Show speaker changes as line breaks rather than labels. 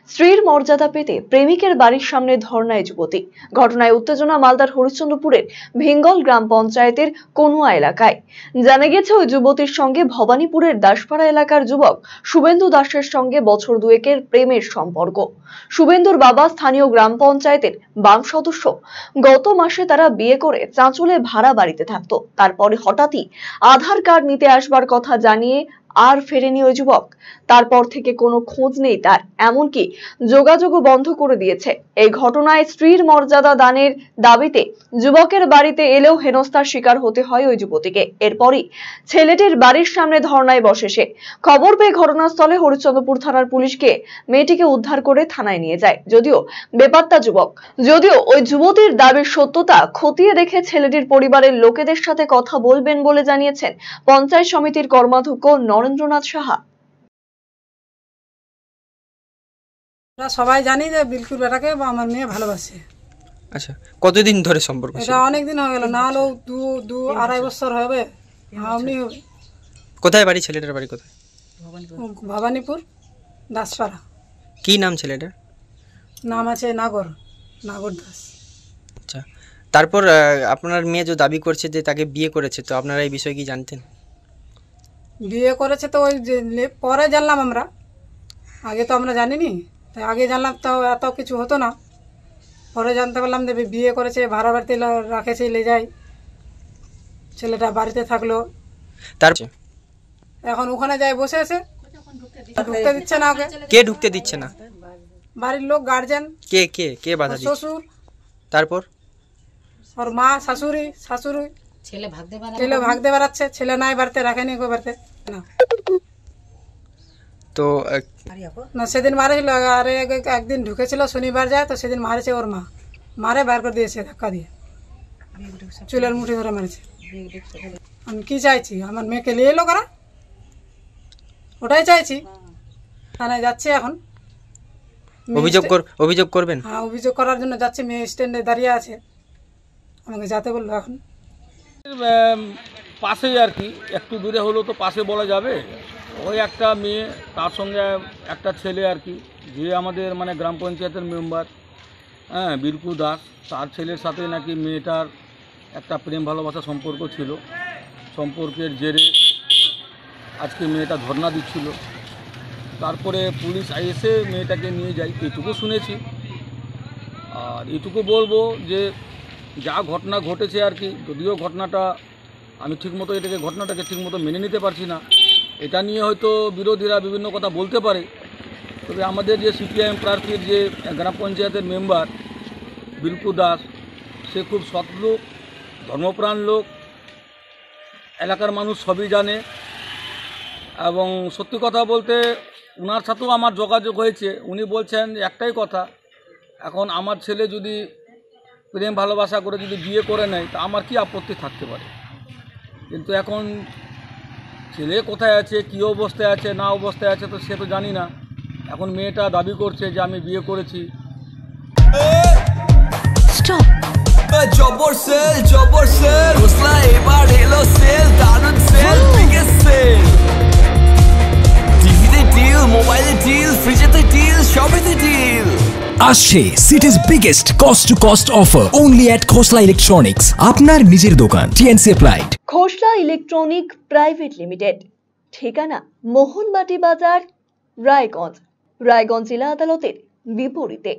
স্ত্রীর মর্যাদা পেতে প্রেমিকের বাড়ির সামনে ধর্নায় যুবতী। ঘটনায় উত্তেজনা মালদার হরিশ্চন্দ্রপুরের ভিঙ্গল গ্রাম পঞ্চায়েতের কনুয়া এলাকায়। জানা গেছে, ওই যুবতীর সঙ্গে ভবানীপুরের দাসপাড়া এলাকার যুবক শুভেন্দু দাসের সঙ্গে বছর দুয়েকের প্রেমের সম্পর্ক। শুভেন্দুর বাবা স্থানীয় গ্রাম পঞ্চায়েতের বাম সদস্য। গত মাসে তারা বিয়ে করে চাঁচলে ভাড়া বাড়িতে থাকতো। তারপরে হঠাৎই আধার কার্ড নিতে আসবার কথা জানিয়ে আর ফেরেনি ওই যুবক। তারপর থেকে কোনো খোঁজ নেই তার, এমনকি যোগাযোগও বন্ধ করে দিয়েছে। এই ঘটনায় স্ত্রীর মর্যাদা দানের দাবিতে যুবকের বাড়িতে এলেও হেনস্থার শিকার হতে হয় ওই যুবতীকে। এরপরই ছেলেটির বাড়ির সামনে ধর্নায় বসে সে। খবর পেয়ে ঘটনাস্থলে হরিশ্চন্দ্রপুর থানার পুলিশকে মেয়েটিকে উদ্ধার করে থানায় নিয়ে যায়। যদিও বেপাত্তা যুবক। যদিও ওই যুবতীর দাবির সত্যতা খতিয়ে দেখে ছেলেটির পরিবারের লোকেদের সাথে কথা বলবেন বলে জানিয়েছেন পঞ্চায়েত সমিতির কর্মাধ্যক্ষ নরেন্দ্রনাথ সাহা।
সবাই জানি যে বিলকুল বেটাকে বা আমার মেয়ে ভালোবাসে।
আচ্ছা, কতদিন ধরে সম্পর্ক?
এটা অনেক দিন হয়ে গেল, না হলেও দু আড়াই বছর হবে।
কোথায় বাড়ি ছেলেটার? বাড়ি কোথায়?
ভবানীপুর দাসপাড়া।
কি নাম ছেলেটার?
নাম আছে নাগর দাস।
আচ্ছা, তারপর আপনার মেয়ে যে দাবি করছে যে তাকে বিয়ে করেছে, তো আপনারা এই বিষয়ে কি জানতেন?
বিয়ে করেছে তো ওই যে পরে জানলাম আমরা, আগে তো আমরা জানিনি। তাই আগে জানলাম তাও এত কিছু হতো না। পরে জানতে পারলাম যে বিয়ে করেছে, ভাড়া বাড়িতে রাখেছে, লে যায়। ছেলেটা বাড়িতে থাকলো,
তারপর
এখন ওখানে যায় বসে আছে, ঢুকতে দিচ্ছে না ওকে।
কে ঢুকতে দিচ্ছে না?
বাড়ির লোক, গার্জেন।
কে কে কে বাধা দিচ্ছে?
শ্বশুর,
তারপর
ওর মা, শাশুড়ি ছেলে ভাগতে বেড়াচ্ছে। ছেলে নাই বাড়িতে, রাখেনি গো বাড়িতে না।
তো
না সেদিন মারেছিল, আর একদিন ঢুকেছিল শনিবার যায়, তো সেদিন মারেছে ওর মা, মারে বার করে দিয়েছে ধাক্কা দিয়ে, চুলের মুঠি ধরে মারেছে। আমি কি চাইছি, আমার মেয়েকে নিয়ে এলো কারা, ওটাই চাইছি। থানায় যাচ্ছে এখন,
অভিযোগ করবেন?
হ্যাঁ, অভিযোগ করার জন্য যাচ্ছে। মেয়ে স্ট্যান্ডে দাঁড়িয়ে আছে, আমাকে যেতে বললো। এখন
পাশেই আর কি, একটু দূরে হলেও তো পাশে বলা যাবে। ওই একটা মেয়ে, তার সঙ্গে একটা ছেলে আর কি, যে আমাদের মানে গ্রাম পঞ্চায়েতের মেম্বার, হ্যাঁ, বিরকু দাস, তার ছেলের সাথে নাকি মেয়েটার একটা প্রেম ভালোবাসা সম্পর্ক ছিল। সম্পর্কের জেরে আজকে মেয়েটা ধর্ণা দিচ্ছিল। তারপরে পুলিশ এসে মেয়েটাকে নিয়ে যায়, এইটুকু শুনেছি। আর এইটুকু বলবো যে যা ঘটনা ঘটেছে আর কি, যদিও ঘটনাটা আমি ঘটনাটাকে ঠিকমতো মেনে নিতে পারছি না। এটা নিয়ে হয়তো বিরোধীরা বিভিন্ন কথা বলতে পারে, তবে আমাদের যে সিপিআইএম প্রার্থীর যে গ্রাম পঞ্চায়েতের মেম্বার বিলকু দাস, সে খুব সৎ লোক, ধর্মপ্রাণ লোক, এলাকার মানুষ সবই জানে। এবং সত্যি কথা বলতে ওনার সাথেও আমার যোগাযোগ হয়েছে। উনি বলছেন একটাই কথা, এখন আমার ছেলে যদি প্রেম ভালোবাসা করে যদি বিয়ে করে নেয়, তা আমার কি আপত্তি থাকতে পারে। কিন্তু এখন ছেলে কোথায় আছে, কী অবস্থায় আছে না অবস্থায় আছে, তো সে তো জানি না। এখন মেয়েটা দাবি করছে যে আমি বিয়ে করেছি।
জবর সেল ঘোষলা এবার এলো সেল, দারুণ সেল, বিগেস্ট সেল। টিভিতে ডিল, মোবাইলে ডিল, ফ্রিজেতে ডিল, সবেতে ডিল।
আসছে city's biggest cost to cost offer only at Khosla electronics, আপনার নিজের দোকান। TNC applied.
Khosla electronic private limited, ঠিকানা মোহনবাটি বাজার, রায়গঞ্জ জেলা আদালতের বিপরীতে।